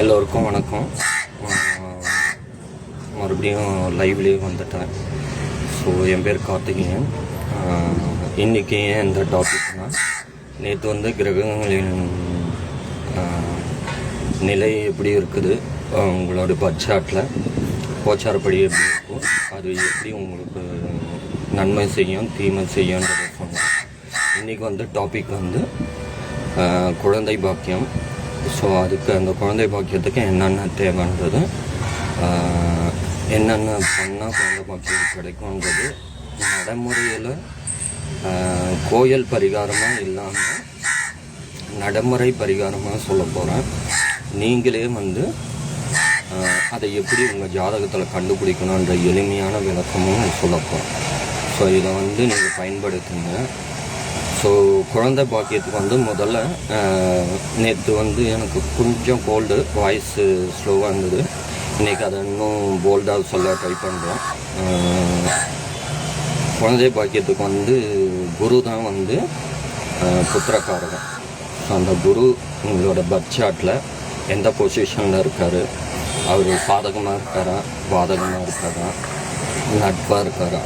எல்லோருக்கும் வணக்கம். மறுபடியும் லைவ்லேயே வந்துட்டேன். ஸோ என் பேர் கார்த்திகேயன். இன்றைக்கி ஏன் இந்த டாபிக்னால், நேற்று வந்து கிரகங்களின் நிலை எப்படி இருக்குது, உங்களோட பட்ஜெட்டில் கோச்சாரப்படி எப்படி இருக்கும், அது எப்படி உங்களுக்கு நன்மை செய்யும் தீமை செய்யும்ன்றதை சொன்னேன். இன்றைக்கி வந்து டாபிக் வந்து குழந்தை பாக்கியம். ஸோ அதுக்கு அந்த குழந்தை பாக்கியத்துக்கு என்னென்ன தேவைன்றது, என்னென்ன பண்ணால் குழந்தை பாக்கியம் கிடைக்கும்ன்றது நடைமுறையில் கோயில் பரிகாரமாக இல்லாமல் நடைமுறை பரிகாரமாக சொல்ல போகிறேன். நீங்களே வந்து அதை எப்படி உங்கள் ஜாதகத்தில் கண்டுபிடிக்கணுன்ற எளிமையான விளக்கமும் சொல்ல போகிறேன். ஸோ இதை வந்து நீங்கள் பயன்படுத்துங்க. ஸோ குழந்தை பாக்கியத்துக்கு வந்து முதல்ல நேற்று வந்து எனக்கு கொஞ்சம் கோல்டு, வாய்ஸு ஸ்லோவாக இருந்தது. இன்றைக்கி அதை இன்னும் போல்டாக சொல்ல ட்ரை பண்ணுறோம். குழந்தை பாக்கியத்துக்கு வந்து குரு தான் வந்து புத்திரக்காரகம். ஸோ அந்த குரு உங்களோட பட்ஜெட்டில் எந்த பொசிஷனில் இருக்கார், அவர் சாதகமாக இருக்காரா பாதகமாக இருக்காரா நட்பாக இருக்காரா,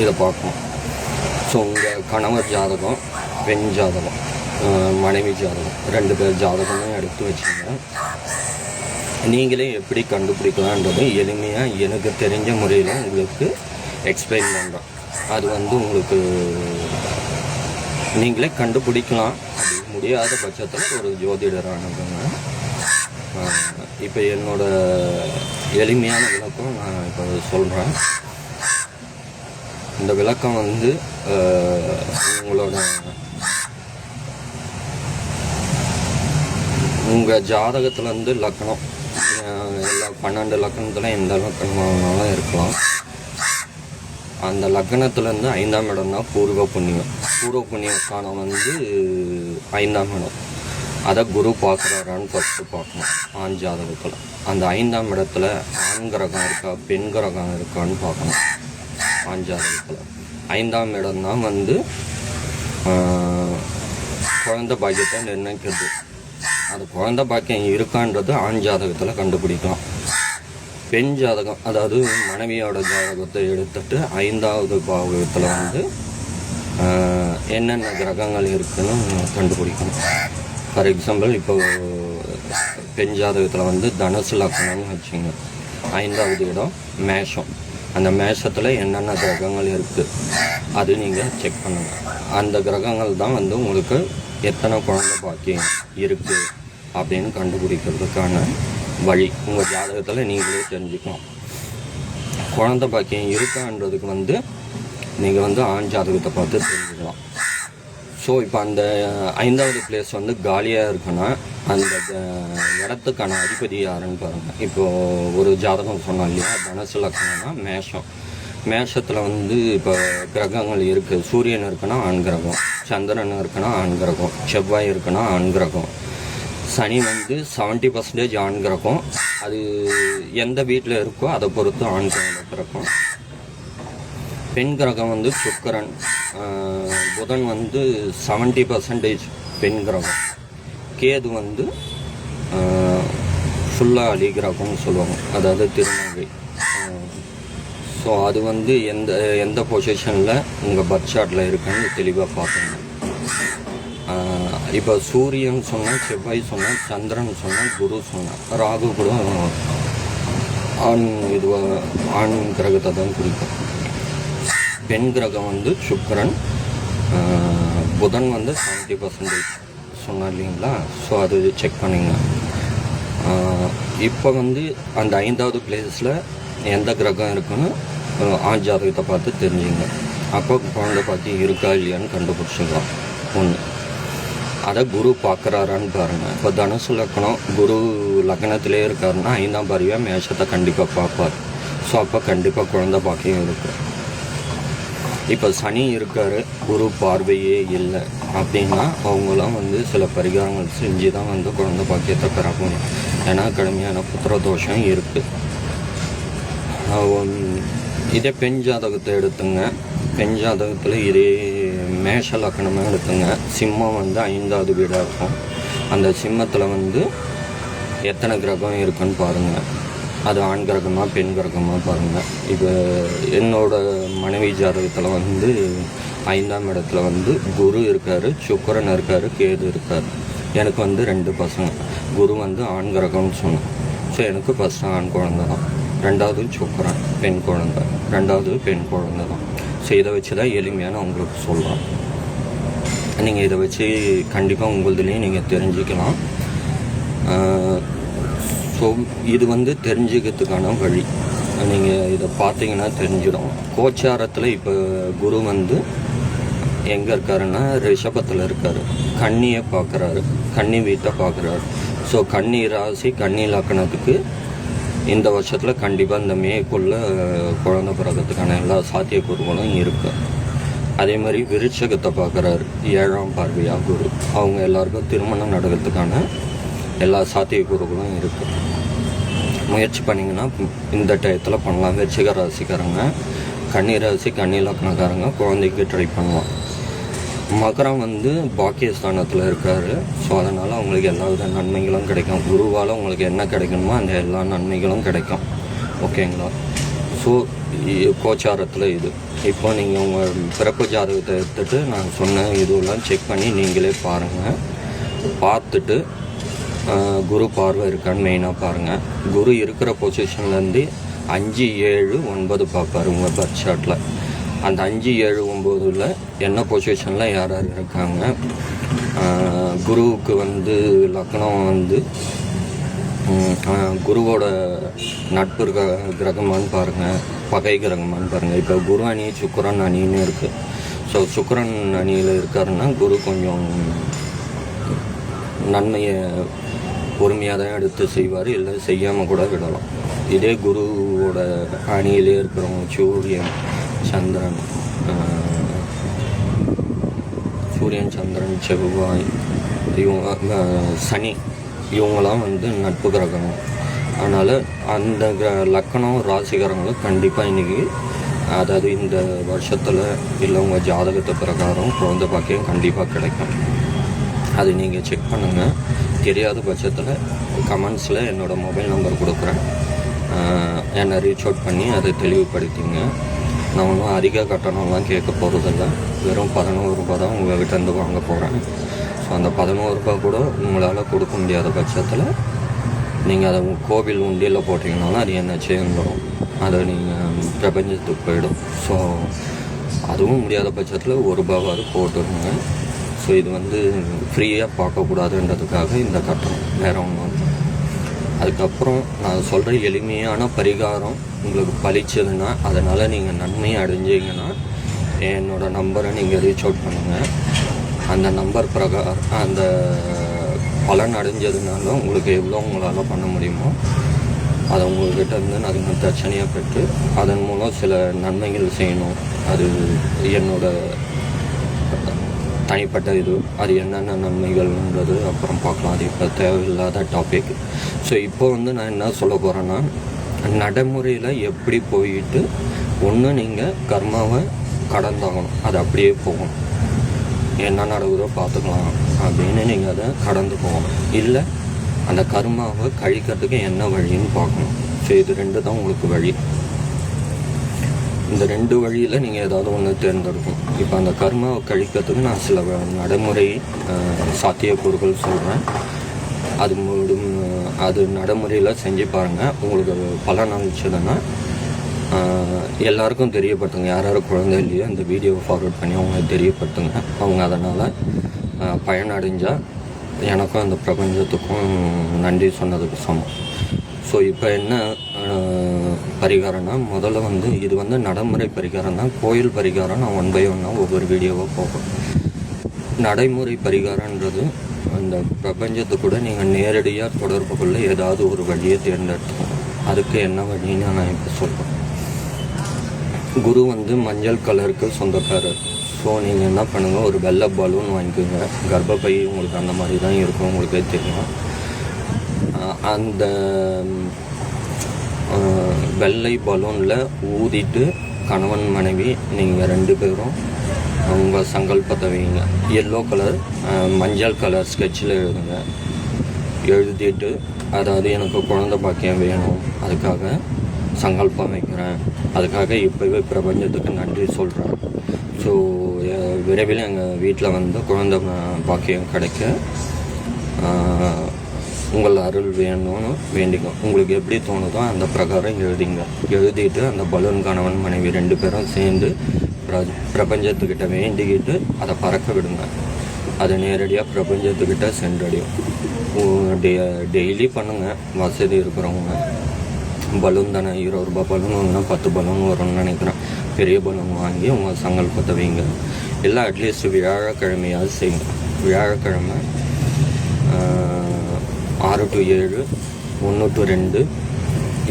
இதை பார்க்கணும். ஸோ உங்கள் கணவர் ஜாதகம், பெண் ஜாதகம், மனைவி ஜாதகம், 2 பேர் ஜாதகமே எடுத்து வச்சுங்க. நீங்களே எப்படி கண்டுபிடிக்கலான்றது எளிமையாக எனக்கு தெரிஞ்ச முறையில் உங்களுக்கு எக்ஸ்பிளைன் பண்ணுறோம். அது வந்து உங்களுக்கு நீங்களே கண்டுபிடிக்கலாம். அது முடியாத பட்சத்தில் ஒரு ஜோதிடரானதுங்க. இப்போ என்னோடய எளிமையான விளக்கம் நான் இப்போ சொல்கிறேன். இந்த விளக்கம் வந்து உங்கள் ஜாதகத்துலேருந்து லக்கணம், எல்லா 12 லக்கணத்தில் எந்த லக்கணமானாலும் இருக்கலாம். அந்த லக்கணத்துலேருந்து 5ஆம் இடம்னா பூர்வ புண்ணியம். பூர்வ புண்ணிய ஸ்தானம் வந்து 5ஆம் இடம். அதை குரு பார்க்குறாரான்னு ஃபஸ்ட்டு பார்க்கணும் ஆண் ஜாதகத்தில். அந்த 5ஆம் இடத்துல ஆண் கிரகம் இருக்கா பெண் கிரகம் இருக்கான்னு பார்க்கணும் ஆண் ஜாதகத்தில். 5ஆம் இடம் தான் வந்து குழந்தை பாக்கியத்தை நிர்ணயிக்கிறது. அது குழந்தை பாக்கியம் இருக்கான்றது ஆண் ஜாதகத்தில் கண்டுபிடிக்கலாம். பெண் ஜாதகம், அதாவது மனைவியோட ஜாதகத்தை எடுத்துட்டு 5ஆவது பாவகத்தில் வந்து என்னென்ன கிரகங்கள் இருக்குதுன்னு கண்டுபிடிக்கணும். ஃபார் எக்ஸாம்பிள், இப்போ பெண் ஜாதகத்தில் வந்து தனுசு லக்னம்னு வச்சுங்க. 5ஆவது இடம் மேஷம். அந்த மேஷத்தில் என்னென்ன கிரகங்கள் இருக்குது அது நீங்கள் செக் பண்ணுங்கள். அந்த கிரகங்கள் தான் வந்து உங்களுக்கு எத்தனை குழந்தை பாக்கியம் இருக்குது அப்படின்னு கண்டுபிடிக்கிறதுக்கான வழி. உங்கள் ஜாதகத்தில் நீங்களே தெரிஞ்சுக்கலாம். குழந்தை பாக்கியம் இருக்கான்றதுக்கு வந்து நீங்கள் வந்து ஆண் ஜாதகத்தை பார்த்து தெரிஞ்சுக்கலாம். ஸோ இப்போ அந்த 5ஆவது பிளேஸ் வந்து காலியாக இருக்குன்னா அந்த இடத்துக்கான அதிபதி யாருன்னு பாருங்கள். இப்போது ஒரு ஜாதகம் சொன்னோம் இல்லையா, தனுசு லக்னம்னா மேஷம். மேஷத்தில் வந்து இப்போ கிரகங்கள் இருக்குது. சூரியன் இருக்குன்னா ஆண் கிரகம், சந்திரன் இருக்குன்னா ஆண் கிரகம், செவ்வாய் இருக்குன்னா ஆண் கிரகம், சனி வந்து 70% ஆண் கிரகம். அது எந்த வீட்டில் இருக்கோ அதை பொறுத்து ஆண் கிரகம் பிறக்கும். பெண் கிரகம் வந்து சுக்கிரன், புதன் வந்து 70% பெண் கிரகம், கேது வந்து ஃபுல்லாக அலி கிரகம்னு சொல்லுவாங்க, அதாவது திருநங்கை. ஸோ அது வந்து எந்த பொசிஷனில் உங்கள் பர்த் சார்ட்டில் இருக்குன்னு தெளிவாக பார்க்கணும். இப்போ சூரியன் சொன்னால், செவ்வாய் சொன்னால், சந்திரன் சொன்னால், குரு சொன்னால், ராகு கூட ஆண் கிரகத்தை தான் குறிக்கும். பெண் கிரகம் வந்து சுக்கிரன், புதன் வந்து 70% சொன்னார் இல்லைங்களா. ஸோ அது செக் பண்ணிங்க. இப்போ வந்து அந்த 5ஆவது பிளேஸில் எந்த கிரகம் இருக்குன்னு ஆண் ஜாதகத்தை பார்த்து தெரிஞ்சுங்க. அப்போ குழந்தை பாக்கியம் இருக்கா இல்லையான்னு கண்டுபிடிச்சிக்கலாம். ஒன்று, அதை குரு பார்க்குறாரான்னு பாருங்கள். இப்போ தனுசு லக்னம் குரு லக்னத்திலே இருக்காருன்னா 5ஆம் பார்வையாக மேஷத்தை கண்டிப்பாக பார்ப்பார். ஸோ அப்போ கண்டிப்பாக குழந்தை பாக்கியம் இருக்கும். இப்போ சனி இருக்கார், குரு பார்வையே இல்லை அப்படின்னா அவங்களாம் வந்து சில பரிகாரங்கள் செஞ்சு தான் வந்து குழந்தை பாக்கியத்தை பெறணும். ஏன்னா கடுமையான புத்திர தோஷம் இருக்குது. இதே பெண் ஜாதகத்தை எடுத்துங்க. பெண் ஜாதகத்தில் இதே மேஷ லக்கணமாக எடுத்துங்க. சிம்மம் வந்து 5ஆவது வீடாக இருக்கும். அந்த சிம்மத்தில் வந்து எத்தனை கிரகம் இருக்குன்னு பாருங்கள். அது ஆண் கிரகமாக பெண் கிரகமாக பாருங்கள். இப்போ என்னோடய மனைவி ஜாதகத்தில் வந்து 5ஆம் இடத்துல வந்து குரு இருக்கார், சுக்கிரன் இருக்கார், கேது இருக்கார். எனக்கு வந்து 2 பசங்க. குரு வந்து ஆண் கிரகம்னு சொன்னேன். ஸோ எனக்கு ஃபஸ்ட்டு ஆண் குழந்தை தான், 2வது சுக்கிரன் பெண் குழந்தை, 2வது பெண் குழந்தை தான். ஸோ இதை வச்சு தான் எளிமையான உங்களுக்கு சொல்கிறேன். நீங்கள் இதை வச்சு கண்டிப்பாக உங்களுதுலேயும் நீங்கள் தெரிஞ்சுக்கலாம். ஸோ இது வந்து தெரிஞ்சுக்கிறதுக்கான வழி. நீங்கள் இதை பார்த்தீங்கன்னா தெரிஞ்சிடும். கோச்சாரத்தில் இப்போ குரு வந்து எங்கே இருக்காருன்னா ரிஷபத்தில் இருக்கார். கன்னியை பார்க்குறாரு, கன்னி வீட்டை பார்க்குறாரு. ஸோ கன்னி ராசி, கன்னி லக்னத்துக்கு இந்த வருஷத்தில் கண்டிப்பாக இந்த மேக்குள்ளே குழந்தை பிறக்கிறதுக்கான எல்லா சாத்தியக்கூறுகளும் இருக்குது. அதே மாதிரி விருட்சகத்தை பார்க்குறாரு, 7ஆம் பார்வையாக குரு. அவங்க எல்லாருக்கும் திருமணம் நடக்கிறதுக்கான எல்லா சாத்தியக்கூறுகளும் இருக்குது. முயற்சி பண்ணிங்கன்னா இந்த டயத்தில் பண்ணலாம். விருச்சிக ராசிக்காரங்க, கன்னி ராசி, கன்னி லக்னக்காரங்க குழந்தைக்கு ட்ரை பண்ணலாம். மகரம் வந்து பாக்கியஸ்தானத்தில் இருக்கார். ஸோ அதனால் அவங்களுக்கு எல்லா வித நன்மைகளும் கிடைக்கும். குருவால் உங்களுக்கு என்ன கிடைக்கணுமோ அந்த எல்லா நன்மைகளும் கிடைக்கும். ஓகேங்களா? ஸோ கோச்சாரத்தில் இது. இப்போ நீங்கள் உங்கள் பிறப்பு ஜாதகத்தை எடுத்துகிட்டு நான் சொன்ன இதுவெல்லாம் செக் பண்ணி நீங்களே பாருங்கள். பார்த்துட்டு குரு பார்வை இருக்கான்னு மெயினாக பாருங்கள். குரு இருக்கிற பொசிஷன்லேருந்து 5, 7, 9 பார்ப்பார் உங்கள் பர்த் சார்ட்டில். அந்த 5, 7, 9ல் என்ன பொசிஷனில் யார் யார் இருக்காங்க. குருவுக்கு வந்து லக்னம் வந்து குருவோட நட்பு கிரகமானு பாருங்கள், பகை கிரகமானு பாருங்கள். இப்போ குரு அணி, சுக்கிரன் அணின்னு இருக்குது. ஸோ சுக்கிரன் அணியில் இருக்காருன்னா குரு கொஞ்சம் நன்மையை பொறுமையாக தான் எடுத்து செய்வார், இல்லை செய்யாமல் கூட விடலாம். இதே குருவோட அணியிலே இருக்கிறவங்க சூரியன், சந்திரன், செவ்வாய், இவங்க சனி, இவங்களாம் வந்து நட்பு கிரகம். அதனால் அந்த லக்கணம் ராசிகரங்களும் கண்டிப்பாக இன்றைக்கி, அதாவது இந்த வருஷத்தில் இல்லை உங்கள் ஜாதகத்தை பிரகாரம் குழந்தை பாக்கியம் கண்டிப்பாக கிடைக்கும். அது நீங்கள் செக் பண்ணுங்கள். தெரியாத பட்சத்தில் கமெண்ட்ஸில் என்னோடய மொபைல் நம்பர் கொடுக்குறேன், என்னை ரீச் அவுட் பண்ணி அதை தெளிவுபடுத்திங்க. நான் ஒன்றும் அதிக கட்டணம்லாம் கேட்க போகிறதில்ல. வெறும் 11 ரூபா தான் உங்கள் கிட்டேருந்து வாங்க போகிறேன். ஸோ அந்த 11 ரூபா கூட உங்களால் கொடுக்க முடியாத பட்சத்தில் நீங்கள் அதை கோவில் உண்டியில் போட்டிங்கனாலும் அது என்ன சேர்ந்துடும், அதை நீங்கள் பிரபஞ்சத்துக்கு போயிடும். ஸோ அதுவும் முடியாத பட்சத்தில் 1 ரூபாவாவது போட்டுருங்க. ஸோ இது வந்து ஃப்ரீயாக பார்க்கக்கூடாதுன்றதுக்காக இந்த கட்டணம், வேறு ஒன்றும். அதுக்கப்புறம் நான் சொல்கிற எளிமையான பரிகாரம் உங்களுக்கு பலிச்சதுன்னா, அதனால் நீங்கள் நன்மை அடைஞ்சிங்கன்னா என்னோடய நம்பரை நீங்கள் ரீச் அவுட் பண்ணுங்கள். அந்த நம்பர் பிரகாரம் அந்த பலன் அடைஞ்சதுனால உங்களுக்கு எவ்வளோ உங்களால் பண்ண முடியுமோ அதை உங்கள்கிட்ட இருந்து நான் தட்சணையாக பெற்று அதன் மூலம் சில நன்மைகள் செய்யணும். அது என்னோடய தனிப்பட்ட இது. அது என்னென்ன நன்மைகள்ன்றது அப்புறம் பார்க்கலாம். அது இப்போ தேவையில்லாத டாபிக். ஸோ இப்போ வந்து நான் என்ன சொல்ல போகிறேன்னா, நடைமுறையில் எப்படி போயிட்டு ஒன்று நீங்கள் கர்மாவை கடந்தாகணும், அது அப்படியே போகணும். என்ன நடக்குதோ பார்த்துக்கலாம் அப்படின்னு நீங்கள் அதை கடந்து போகணும். இல்லை அந்த கர்மாவை கழிக்கிறதுக்கு என்ன வழின்னு பார்க்கணும். ஸோ இது 2 தான் உங்களுக்கு வழி. இந்த 2 வழியில் நீங்கள் ஏதாவது ஒன்று தேர்ந்தெடுக்கணும். இப்போ அந்த கர்மாவை கழிக்கிறதுக்கு நான் சில நடைமுறை சாத்தியக்கூறுகள் சொல்கிறேன். அது நடைமுறையில் செஞ்சு பாருங்கள். உங்களுக்கு பலன் அளிச்சதுன்னா எல்லாருக்கும் தெரியப்படுத்துங்க. யார் யார் குழந்தை இல்லையோ இந்த வீடியோவை ஃபார்வர்ட் பண்ணி அவங்க தெரியப்படுத்துங்க. அவங்க அதனால் பயனடைஞ்சால் எனக்கும் அந்த பிரபஞ்சத்துக்கும் நன்றி சொன்னதுக்கு சமம். ஸோ இப்போ என்ன பரிகாரம்னா, முதல்ல வந்து இது வந்து நடைமுறை பரிகாரம் தான். கோயில் பரிகாரம் நான் 1 by 1 ஒவ்வொரு வீடியோவாக போகும். நடைமுறை பரிகாரன்றது அந்த பிரபஞ்சத்தை கூட நீங்கள் நேரடியாக தொடர்பு கொள்ள ஏதாவது ஒரு வழியை தேர்ந்தெடுத்துக்கணும். அதுக்கு என்ன வழின்னு நான் இப்போ சொல்கிறேன். குரு வந்து மஞ்சள் கலருக்கு சொந்தக்காரர். ஸோ நீங்கள் என்ன பண்ணுங்கள், ஒரு வெள்ளை பலூன் வாங்கிக்கோங்க. கர்ப்பப்பை உங்களுக்கு அந்த மாதிரி தான் இருக்கும், உங்களுக்கே தெரியும். அந்த வெள்ளை பலூனில் ஊதிட்டு கணவன் மனைவி நீங்கள் 2 பேரும் உங்கள் சங்கல்பத்தை வைங்க. எல்லோ கலர் மஞ்சள் கலர் ஸ்கெட்சில் எழுதுங்க. எழுதிட்டு அதாவது எனக்கு குழந்தை பாக்கியம் வேணும், அதுக்காக சங்கல்பம் வைக்கிறேன், அதுக்காக இப்போவே பிரபஞ்சத்துக்கு நன்றி சொல்கிறேன். ஸோ விரைவில் எங்கள் வீட்டில் வந்து குழந்தை பாக்கியம் கிடைக்க உங்கள் அருள் வேணும்னு வேண்டிக்கும். உங்களுக்கு எப்படி தோணுதோ அந்த பிரகாரம் எழுதிட்டு அந்த பலூன் கணவன் மனைவி 2 பேரும் சேர்ந்து பிரபஞ்சத்துக்கிட்ட வேண்டிக்கிட்டு அதை பறக்க விடுங்க. அதை நேரடியாக பிரபஞ்சத்துக்கிட்ட சென்றடையும். டெய்லி பண்ணுங்கள். வசதி இருக்கிறவங்க பலூன் தானே, 20 ரூபா பலூன் வாங்கினா 10 பலூன் வரும்னு நினைக்கிறேன். பெரிய பலூன் வாங்கி உங்கள் சங்கல்பத்தை வைங்க. இல்லை அட்லீஸ்ட் வியாழக்கிழமையாவது செய்யுங்க. வியாழக்கிழமை 6 to 7, 1 to 2,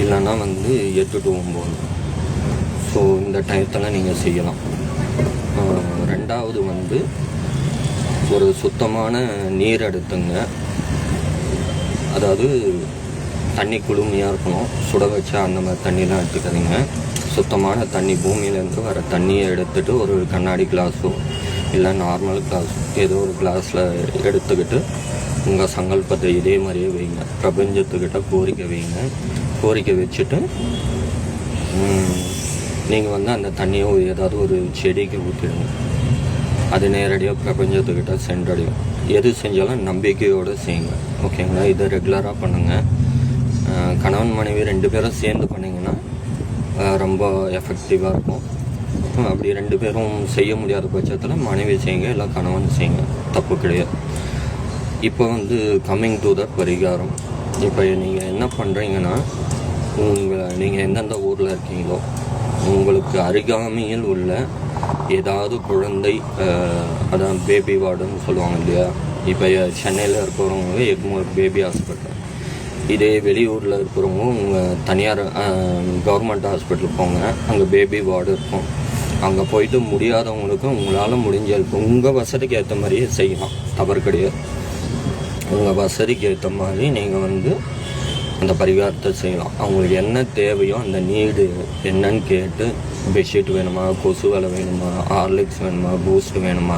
இல்லைன்னா வந்து 8 to 9. ஸோ இந்த டயத்தில் நீங்கள் செய்யலாம். 2வது வந்து ஒரு சுத்தமான நீர் எடுத்துங்க. அதாவது தண்ணி குளுமையாக இருக்கணும், சுட வச்சா அந்த மாதிரி தண்ணிலாம் எடுத்துக்காதீங்க. சுத்தமான தண்ணி, பூமியிலேருந்து வர தண்ணியை எடுத்துகிட்டு ஒரு கண்ணாடி கிளாஸோ இல்லை நார்மல் கிளாஸோ ஏதோ ஒரு கிளாஸில் எடுத்துக்கிட்டு உங்கள் சங்கல்பத்தை இதே மாதிரியே வைங்க. பிரபஞ்சத்துக்கிட்ட கோரிக்கை வைங்க. கோரிக்கை வச்சுட்டு நீங்கள் வந்து அந்த தண்ணியை ஏதாவது ஒரு செடிக்கு ஊற்றிடுங்க. அது நேரடியாக பிரபஞ்சத்துக்கிட்ட சென்றடையும். எது செஞ்சாலும் நம்பிக்கையோடு செய்யுங்க. ஓகேங்களா? இதை ரெகுலராக பண்ணுங்கள். கணவன் மனைவி 2 பேரும் சேர்ந்து பண்ணிங்கன்னா ரொம்ப எஃபெக்டிவாக இருக்கும். அப்படி 2 பேரும் செய்ய முடியாத பட்சத்தில் மனைவி செய்யுங்க, இல்லை கணவன் செய்யுங்க, தப்பு கிடையாது. இப்போ வந்து கம்மிங் டு த பரிகாரம். இப்போ நீங்கள் என்ன பண்ணுறீங்கன்னா, நீங்கள் எந்தெந்த ஊரில் இருக்கீங்களோ உங்களுக்கு அருகாமையில் உள்ள ஏதாவது குழந்தை, அதான் பேபி வார்டுன்னு சொல்லுவாங்க இல்லையா. இப்போ சென்னையில் இருக்கிறவங்க எக்மோர் பேபி ஹாஸ்பிட்டல், இதே வெளியூரில் இருக்கிறவங்க உங்கள் தனியார் கவர்மெண்ட் ஹாஸ்பிட்டல் போங்க. அங்கே பேபி வார்டு இருக்கும். அங்கே போயிட்டு முடியாதவங்களுக்கும் உங்களால் முடிஞ்ச உங்கள் வசதிக்கு ஏற்ற மாதிரியே செய்யலாம், தவறு கிடையாது. உங்கள் வசதிக்கு ஏற்ற மாதிரி நீங்கள் வந்து அந்த பரிகாரத்தை செய்யலாம். அவங்களுக்கு என்ன தேவையோ அந்த நீடு என்னன்னு கேட்டு, பெட்ஷீட் வேணுமா, கொசு வலை வேணுமா, ஹார்லிக்ஸ் வேணுமா, பூஸ்ட் வேணுமா,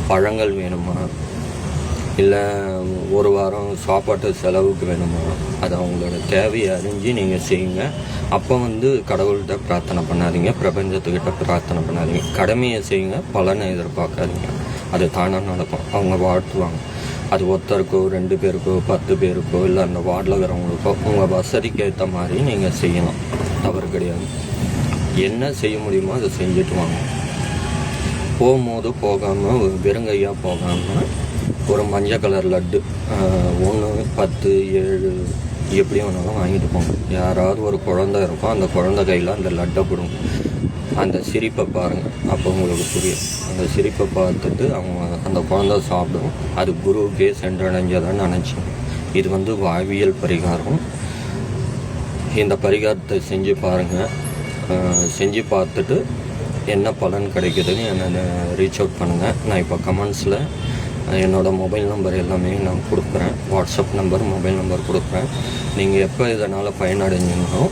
பழங்கள் வேணுமா, இல்லை ஒரு வாரம் சாப்பாட்டு செலவுக்கு வேணுமா, அது அவங்களோட தேவையை அறிஞ்சு நீங்கள் செய்யுங்க. அப்போ வந்து கடவுள்கிட்ட பிரார்த்தனை பண்ணாதீங்க, பிரபஞ்சத்துக்கிட்ட பிரார்த்தனை பண்ணாதீங்க. கடமையை செய்யுங்க, பலனை எதிர்பார்க்காதீங்க. அது தானாக நடக்கும். அவங்க வாழ்த்துவாங்க. அது ஒருத்தருக்கோ 2 பேருக்கோ 10 பேருக்கோ இல்லை அந்த வார்டில் இருக்கிறவங்களுக்கோ உங்கள் வசதிக்கு ஏற்ற மாதிரி நீங்கள் செய்யலாம், தவறு கிடையாது. என்ன செய்ய முடியுமோ அதை செஞ்சுட்டு வாங்க. போகும்போது போகாமல் வெறுங்கையாக போகாமல் ஒரு மஞ்சள் கலர் லட்டு 1, 10, 7 எப்படி வேணாலும் வாங்கிட்டு போங்க. யாராவது ஒரு குழந்தை இருக்கும், அந்த குழந்தை கையில் அந்த லட்டை கொடுங்க. அந்த சிரிப்பை பாருங்கள், அப்போ உங்களுக்கு புரியும். அந்த சிரிப்பை பார்த்துட்டு அவங்க அந்த குழந்தை சாப்பிடும். அது குருவுக்கே சென்றடைஞ்சதான்னு நினச்சிங்க. இது வந்து வாழ்வியல் பரிகாரம். இந்த பரிகாரத்தை செஞ்சு பாருங்கள். செஞ்சு பார்த்துட்டு என்ன பலன் கிடைக்குதுன்னு என்னை ரீச் அவுட் பண்ணுங்கள். நான் இப்போ கமெண்ட்ஸில் என்னோடய மொபைல் நம்பர் எல்லாமே நான் கொடுக்குறேன். வாட்ஸ்அப் நம்பர், மொபைல் நம்பர் கொடுக்குறேன். நீங்கள் எப்போ இதனால் பயனடைஞ்சிங்களோ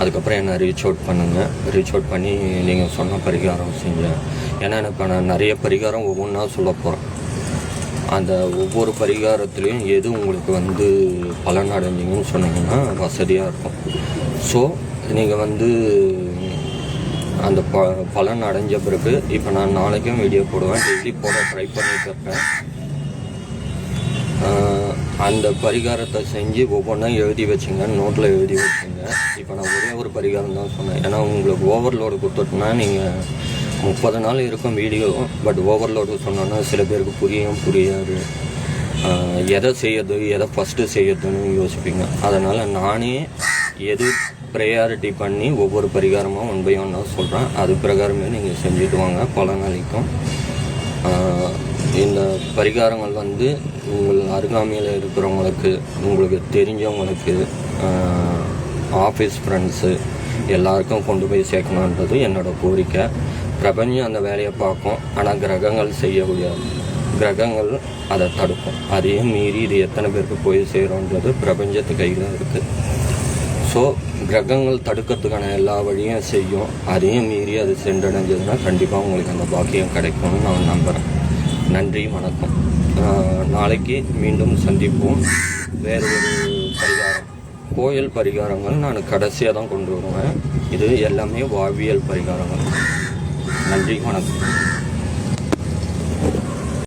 அதுக்கப்புறம் என்னை ரீச் அவுட் பண்ணுங்கள். ரீச் அவுட் பண்ணி நீங்கள் சொன்ன பரிகாரம் செஞ்சேன். ஏன்னா எனக்கு நான் நிறைய பரிகாரம் ஒவ்வொன்றா சொல்ல போகிறேன். அந்த ஒவ்வொரு பரிகாரத்துலேயும் எது உங்களுக்கு வந்து பலன் அடைஞ்சிங்கன்னு சொன்னீங்கன்னா வசதியாக இருக்கும். ஸோ நீங்கள் வந்து அந்த பலன் அடைஞ்ச பிறகு இப்போ நான் நாளைக்கும் வீடியோ போடுவேன். டெய்லி போட ட்ரை பண்ணிட்டு இருக்கேன். அந்த பரிகாரத்தை செஞ்சு ஒவ்வொன்றா எழுதி வச்சுங்க, நோட்டில் எழுதி வச்சுங்க. இப்போ நான் ஒரே ஒரு பரிகாரம் தான் சொன்னேன். ஏன்னா உங்களுக்கு ஓவர்லோடு கொடுத்துட்டோன்னா நீங்கள் 30 நாள் இருக்கும் வீடியோ. பட் ஓவர்லோடு சொன்னோன்னா சில பேருக்கு புரியாது. எதை செய்யறது, எதை ஃபஸ்ட்டு செய்யறதுன்னு யோசிப்பீங்க. அதனால் நானே எது ப்ரையாரிட்டி பண்ணி ஒவ்வொரு பரிகாரமாக 1 by 1 சொல்கிறேன். அது பிரகாரமே நீங்கள் செஞ்சுட்டு வாங்க, பலன் அளிக்கும். இந்த பரிகாரங்கள் வந்து உங்கள் அருகாமையில் இருக்கிறவங்களுக்கு, உங்களுக்கு தெரிஞ்சவங்களுக்கு, ஆஃபீஸ் ஃப்ரெண்ட்ஸு எல்லாருக்கும் கொண்டு போய் சேர்க்கணுன்றது என்னோடய கோரிக்கை. பிரபஞ்சம் அந்த வேலையை பார்க்கும், ஆனால் கிரகங்கள் செய்ய முடியாது. கிரகங்கள் அதை தடுக்கும். அதையும் மீறி இது எத்தனை பேருக்கு போய் சேரும்ன்றது பிரபஞ்சத்து கையில் இருக்குது. ஸோ கிரகங்கள் தடுக்கிறதுக்கான எல்லா வழியும் செய்யும். அதையும் மீறி அது சென்றடைஞ்சதுன்னா கண்டிப்பாக உங்களுக்கு அந்த பாக்கியம் கிடைக்கும்னு நான் நம்புகிறேன். நன்றி, வணக்கம். நாளைக்கு மீண்டும் சந்திப்போம். வேறு ஒரு கோயில் பரிகாரங்கள் நான் கடைசியாக தான் கொண்டு வருவேன். இது எல்லாமே வாழ்வியல் பரிகாரங்கள். நன்றி, வணக்கம்.